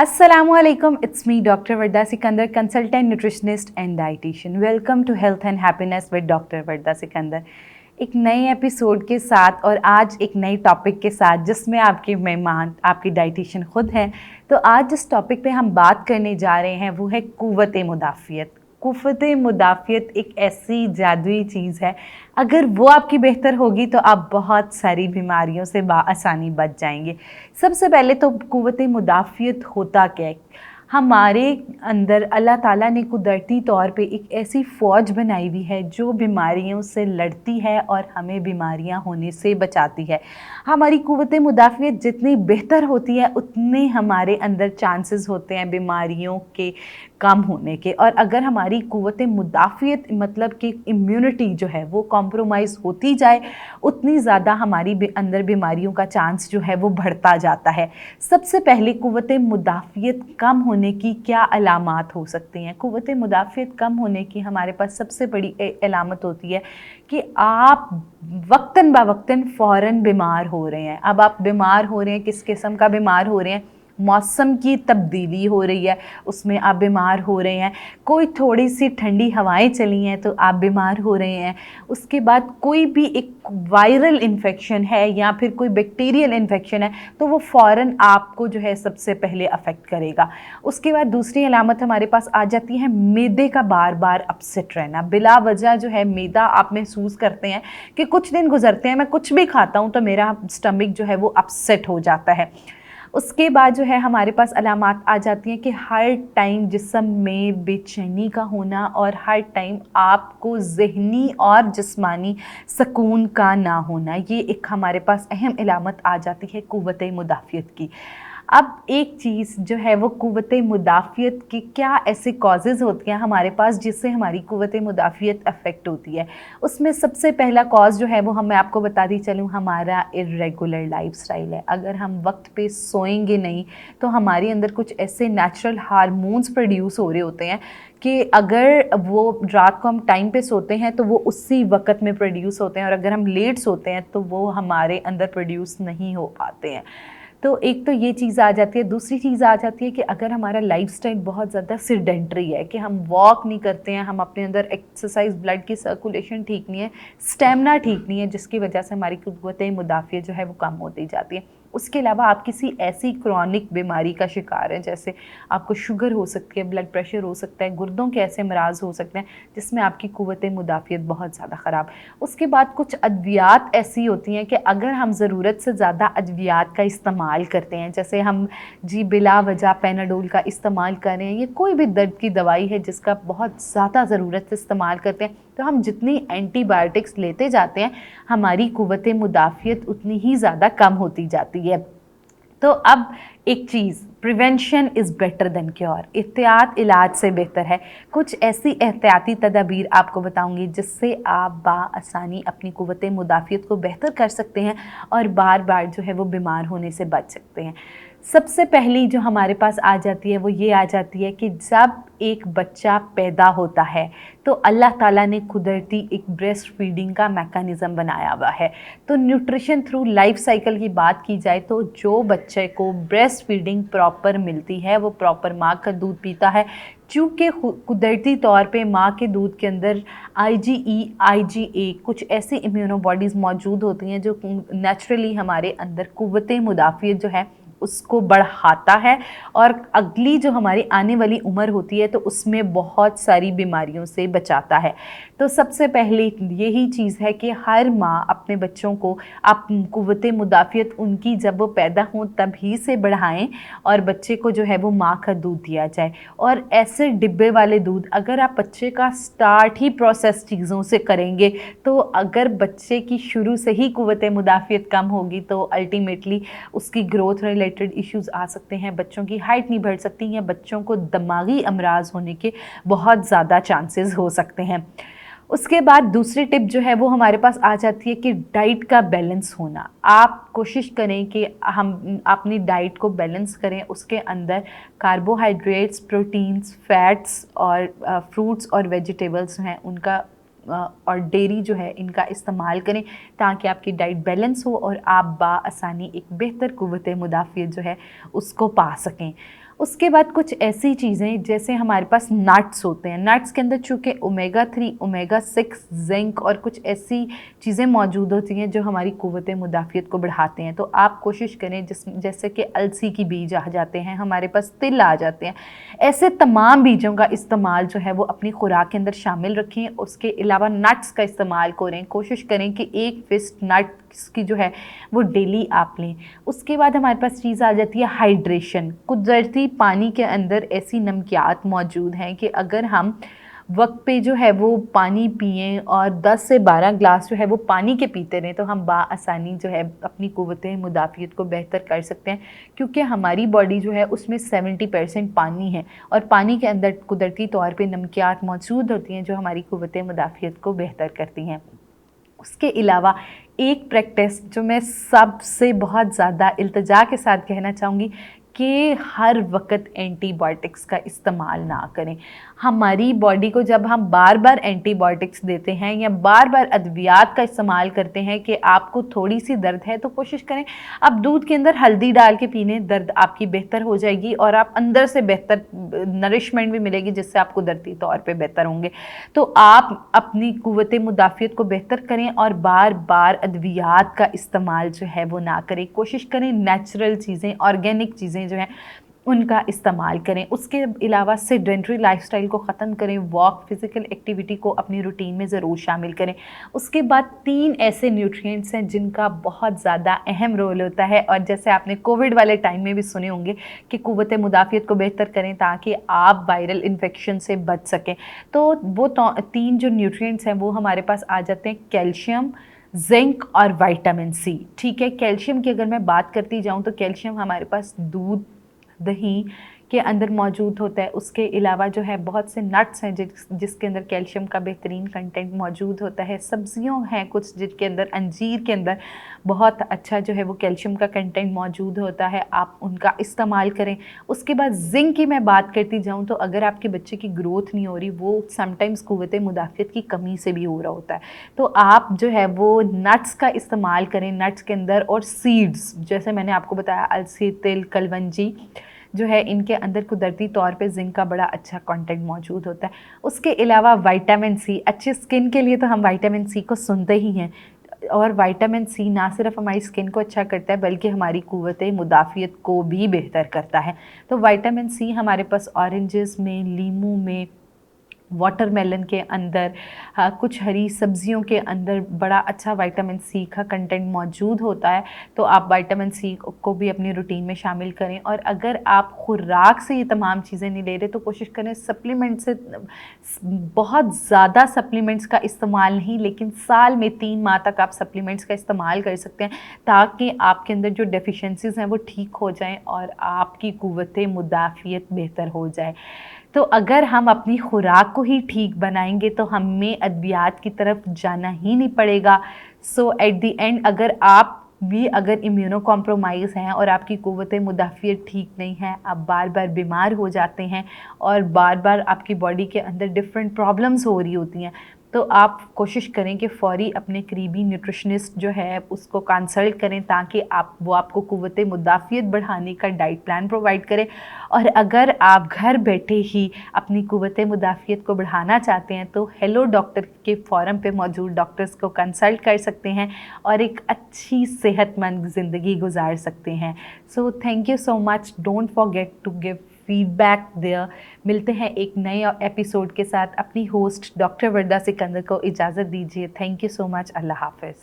Assalamualaikum, it's me Dr. Varda Sikandar, consultant nutritionist and dietitian. Welcome to Health and Happiness with Dr. Varda Sikandar. एक नए episode के साथ और आज एक नई टॉपिक के साथ जिसमें आपके मेहमान आपकी डाइटिशियन खुद हैं। तो आज जिस टॉपिक पे हम बात करने जा रहे हैं वो है कुव्वत मुदाफ़ियत। कुव्वत मुदाफ़ियत एक ऐसी जादुई चीज़ है, अगर वो आपकी बेहतर होगी तो आप बहुत सारी बीमारियों से आसानी बच जाएंगे। सबसे पहले तो कुव्वत मुदाफ़ियत होता क्या है? हमारे अंदर अल्लाह ताला ने कुदरती तौर पे एक ऐसी फ़ौज बनाई हुई है जो बीमारियों से लड़ती है और हमें बीमारियां होने से बचाती है। हमारी कुव्वत मुदाफ़ियत जितनी बेहतर होती है उतने हमारे अंदर चांसेस होते हैं बीमारियों के कम होने के। और अगर हमारी कुव्वत मुदाफ़ियत मतलब कि इम्यूनिटी जो है वो कॉम्प्रोमाइज़ होती जाए उतनी ज़्यादा हमारी अंदर बीमारियों का चांस जो है वो बढ़ता जाता है। सबसे पहले कुव्वत मुदाफ़ियत कम होने की क्या अलामात हो सकती हैं? कुव्वत मुदाफ़ियत कम होने की हमारे पास सबसे बड़ी अलामत होती है कि आप वक्तन ब वक्तन फ़ौरन बीमार हो रहे हैं। अब आप बीमार हो रहे हैं, किस किस्म का बीमार हो रहे हैं? मौसम की तब्दीली हो रही है उसमें आप बीमार हो रहे हैं। कोई थोड़ी सी ठंडी हवाएं चली हैं तो आप बीमार हो रहे हैं। उसके बाद कोई भी एक वायरल इन्फेक्शन है या फिर कोई बैक्टीरियल इन्फेक्शन है तो वो फ़ौरन आपको जो है सबसे पहले अफेक्ट करेगा। उसके बाद दूसरी अलामत हमारे पास आ जाती है मैदे का बार बार अपसेट रहना। बिला वजह जो है मैदा आप महसूस करते हैं कि कुछ दिन गुजरते हैं मैं कुछ भी खाता हूँ तो मेरा स्टमक जो है वो अपसेट हो जाता है। उसके बाद जो है हमारे पास अलामात आ जाती हैं कि हर टाइम जिस्म में बेचैनी का होना और हर टाइम आपको ज़हनी और जिस्मानी सुकून का ना होना। ये एक हमारे पास अहम अलामत आ जाती है कुव्वत मुदाफ़ियत की। अब एक चीज़ जो है वो कुव्वत मुदाफ़ियत की क्या ऐसे कॉजेज़ होती हैं हमारे पास जिससे हमारी कुव्वत मुदाफ़ियत अफेक्ट होती है। उसमें सबसे पहला कॉज जो है वो मैं आपको बताती चलूँ, हमारा इर्रेगुलर लाइफ़स्टाइल है। अगर हम वक्त पे सोएंगे नहीं तो हमारे अंदर कुछ ऐसे नेचुरल हार्मोन्स प्रोड्यूस हो रहे होते हैं कि अगर वो रात को हम टाइम पे सोते हैं तो वो उसी वक्त में प्रोड्यूस होते हैं और अगर हम लेट सोते हैं तो वो हमारे अंदर प्रोड्यूस नहीं हो पाते हैं। तो एक तो ये चीज़ आ जाती है। दूसरी चीज़ आ जाती है कि अगर हमारा लाइफस्टाइल बहुत ज़्यादा सेडेंटरी है कि हम वॉक नहीं करते हैं, हम अपने अंदर एक्सरसाइज, ब्लड की सर्कुलेशन ठीक नहीं है, स्टेमिना ठीक नहीं है, जिसकी वजह से हमारी कुव्वत मुदाफ़ियत जो है वो कम होती जाती है। उसके अलावा आप किसी ऐसी क्रॉनिक बीमारी का शिकार हैं, जैसे आपको शुगर हो सकती है, ब्लड प्रेशर हो सकता है, गुर्दों के ऐसे मराज हो सकते हैं जिसमें आपकी कुव्वत मुदाफ़ियत बहुत ज़्यादा ख़राब। उसके बाद कुछ अद्वियात ऐसी होती हैं कि अगर हम ज़रूरत से ज़्यादा अद्वियात का इस्तेमाल करते हैं, जैसे हम बिला वजह पैनाडोल का इस्तेमाल कर रहे हैं, ये कोई भी दर्द की दवाई है जिसका बहुत ज़्यादा ज़रूरत से इस्तेमाल करते हैं, तो हम जितनी एंटीबायोटिक्स लेते जाते हैं हमारी कुव्वत मुदाफ़ियत उतनी ही ज़्यादा कम होती जाती है। तो अब एक चीज़, prevention is better than cure. एहतियात इलाज से बेहतर है। कुछ ऐसी एहतियाती तदाबीर आपको बताऊंगी जिससे आप आसानी अपनी कुव्वत मुदाफ़ियत को बेहतर कर सकते हैं और बार बार जो है वो बीमार होने से बच सकते हैं। सबसे पहली जो हमारे पास आ जाती है वो ये आ जाती है कि जब एक बच्चा पैदा होता है तो अल्लाह ताला ने कुदरती एक ब्रेस्ट फीडिंग का मैकेनिज़्म बनाया हुआ है। तो न्यूट्रिशन थ्रू लाइफ साइकिल की बात की जाए तो जो बच्चे को ब्रेस्ट फीडिंग प्रॉपर मिलती है वो प्रॉपर माँ का दूध पीता है। चूँकि कुदरती तौर पे माँ के दूध के अंदर IgE, IgA कुछ ऐसी इम्यूनोबॉडीज़ मौजूद होती हैं जो नेचुरली हमारे अंदर कुव्वत मुदाफ़ियत जो है उसको बढ़ाता है और अगली जो हमारी आने वाली उम्र होती है तो उसमें बहुत सारी बीमारियों से बचाता है। तो सबसे पहले यही चीज़ है कि हर माँ अपने बच्चों को आप कुव्वत मुदाफ़ियत उनकी जब वो पैदा हों तभी से बढ़ाएं और बच्चे को जो है वो माँ का दूध दिया जाए। और ऐसे डिब्बे वाले दूध अगर आप बच्चे का स्टार्ट ही प्रोसेस चीज़ों से करेंगे तो अगर बच्चे की शुरू से ही कुव्वत मुदाफ़ियत कम होगी तो अल्टीमेटली उसकी ग्रोथ रिलेटेड इश्यूज़ आ सकते हैं, बच्चों की हाइट नहीं बढ़ सकती या बच्चों को दिमागी अमराज होने के बहुत ज़्यादा चांसेस हो सकते हैं। उसके बाद दूसरी टिप जो है वो हमारे पास आ जाती है कि डाइट का बैलेंस होना। आप कोशिश करें कि हम अपनी डाइट को बैलेंस करें, उसके अंदर कार्बोहाइड्रेट्स, प्रोटीन्स, फैट्स और फ्रूट्स और वेजिटेबल्स हैं उनका और डेयरी जो है इनका इस्तेमाल करें ताकि आपकी डाइट बैलेंस हो और आप आसानी एक बेहतर कुव्वत मुदाफ़ियत जो है उसको पा सकें। उसके बाद कुछ ऐसी चीज़ें जैसे हमारे पास नट्स होते हैं, नट्स के अंदर चूँकि ओमेगा 3, ओमेगा 6, जिंक और कुछ ऐसी चीज़ें मौजूद होती हैं जो हमारी क़ुव्वत मुदाफ़ियत को बढ़ाते हैं। तो आप कोशिश करें जैसे कि अलसी की बीज आ जाते हैं, हमारे पास तिल आ जाते हैं, ऐसे तमाम बीजों का इस्तेमाल जो है वो अपनी खुराक के अंदर शामिल रखें। उसके अलावा नट्स का इस्तेमाल करें, कोशिश करें कि 1 पीस नट्स की जो है वो डेली आप लें। उसके बाद हमारे पास चीज़ आ जाती है हाइड्रेशन। कुदरती पानी के अंदर ऐसी नमकियात मौजूद हैं कि अगर हम वक्त पे जो है वो पानी पिएं और 10 से 12 ग्लास जो है वो पानी के पीते रहें तो हम बाआसानी जो है अपनी क़ुव्वत मुदाफ़ियत को बेहतर कर सकते हैं, क्योंकि हमारी बॉडी जो है उसमें 70% पानी है और पानी के अंदर कुदरती तौर पे नमकियात मौजूद होती हैं जो हमारी क़ुव्वत मुदाफ़ियत को बेहतर करती हैं। उसके अलावा एक प्रैक्टिस जो मैं सबसे बहुत ज़्यादा इल्तिजा के साथ कहना चाहूँगी कि हर वक्त एंटीबायोटिक्स का इस्तेमाल ना करें। हमारी बॉडी को जब हम बार बार एंटीबायोटिक्स देते हैं या बार बार अद्वियात का इस्तेमाल करते हैं कि आपको थोड़ी सी दर्द है तो कोशिश करें आप दूध के अंदर हल्दी डाल के पीने, दर्द आपकी बेहतर हो जाएगी और आप अंदर से बेहतर नरिशमेंट भी मिलेगी जिससे आप कुदरती तौर पे बेहतर होंगे। तो आप अपनी क़ुव्वत मुदाफ़ियत को बेहतर करें और बार बार अद्वियात का इस्तेमाल जो है वो ना करें। कोशिश करें नेचुरल चीज़ें, ऑर्गेनिक चीज़ें जो हैं उनका इस्तेमाल करें। उसके अलावा सेडेंटरी लाइफस्टाइल को ख़त्म करें, वॉक, फिज़िकल एक्टिविटी को अपनी रूटीन में ज़रूर शामिल करें। उसके बाद 3 ऐसे न्यूट्रिएंट्स हैं जिनका बहुत ज़्यादा अहम रोल होता है और जैसे आपने कोविड वाले टाइम में भी सुने होंगे कि क़ुव्वत मुदाफ़ियत को बेहतर करें ताकि आप वायरल इन्फेक्शन से बच सकें। तो वो 3 जो न्यूट्रिएंट्स हैं वो हमारे पास आ जाते हैं, कैल्शियम, जिंक और विटामिन सी। ठीक है, कैल्शियम की अगर मैं बात करती जाऊँ तो कैल्शियम हमारे पास दूध, दही के अंदर मौजूद होता है। उसके अलावा जो है बहुत से नट्स हैं जिसके अंदर कैल्शियम का बेहतरीन कंटेंट मौजूद होता है। सब्जियों हैं कुछ जिनके अंदर, अंजीर के अंदर बहुत अच्छा जो है वो कैल्शियम का कंटेंट मौजूद होता है, आप उनका इस्तेमाल करें। उसके बाद जिंक की मैं बात करती जाऊँ तो अगर आपके बच्चे की ग्रोथ नहीं हो रही, वो समटाइम्स क़ुव्वत मुदाफ़ियत की कमी से भी हो रहा होता है, तो आप जो है वो नट्स का इस्तेमाल करें नट्स के अंदर। और सीड्स जैसे मैंने आपको बताया, अलसी, तिल, कलवंजी जो है इनके अंदर कुदरती तौर पे जिंक का बड़ा अच्छा कंटेंट मौजूद होता है। उसके अलावा विटामिन सी, अच्छी स्किन के लिए तो हम विटामिन सी को सुनते ही हैं और विटामिन सी ना सिर्फ हमारी स्किन को अच्छा करता है बल्कि हमारी क़ुव्वत मुदाफ़ियत को भी बेहतर करता है। तो विटामिन सी हमारे पास ऑरेंजेस में, लीमू में, वाटरमेलन के अंदर, कुछ हरी सब्जियों के अंदर बड़ा अच्छा विटामिन सी का कंटेंट मौजूद होता है। तो आप विटामिन सी को भी अपनी रूटीन में शामिल करें। और अगर आप खुराक से ये तमाम चीज़ें नहीं ले रहे तो कोशिश करें सप्लीमेंट से, बहुत ज़्यादा सप्लीमेंट्स का इस्तेमाल नहीं, लेकिन साल में 3 माह तक आप सप्लीमेंट्स का इस्तेमाल कर सकते हैं ताकि आपके अंदर जो डेफिशिएंसीज़ हैं वो ठीक हो जाएं और आपकी क़ुव्वत मुदाफ़ियत बेहतर हो जाए। तो अगर हम अपनी खुराक को ही ठीक बनाएंगे तो हमें अद्वियात की तरफ जाना ही नहीं पड़ेगा। सो एट द एंड अगर इम्यूनो कॉम्प्रोमाइज़ हैं और आपकी क़ुव्वत मुदाफ़ियत ठीक नहीं है, आप बार बार बीमार हो जाते हैं और बार बार आपकी बॉडी के अंदर डिफरेंट प्रॉब्लम्स हो रही होती हैं, तो आप कोशिश करें कि फ़ौरी अपने करीबी न्यूट्रिशनिस्ट जो है उसको कंसल्ट करें ताकि वो आपको क़ुव्वत मुदाफ़ियत बढ़ाने का डाइट प्लान प्रोवाइड करें। और अगर आप घर बैठे ही अपनी क़ुव्वत मुदाफ़ियत को बढ़ाना चाहते हैं तो हेलो डॉक्टर के फोरम पे मौजूद डॉक्टर्स को कंसल्ट कर सकते हैं और एक अच्छी सेहतमंद ज़िंदगी गुजार सकते हैं। So thank you so much, don't forget to give feedback there. मिलते हैं एक नए एपिसोड के साथ। अपनी होस्ट डॉक्टर वर्दा सिकंदर को इजाज़त दीजिए। Thank you so much. अल्लाह हाफ़िज़।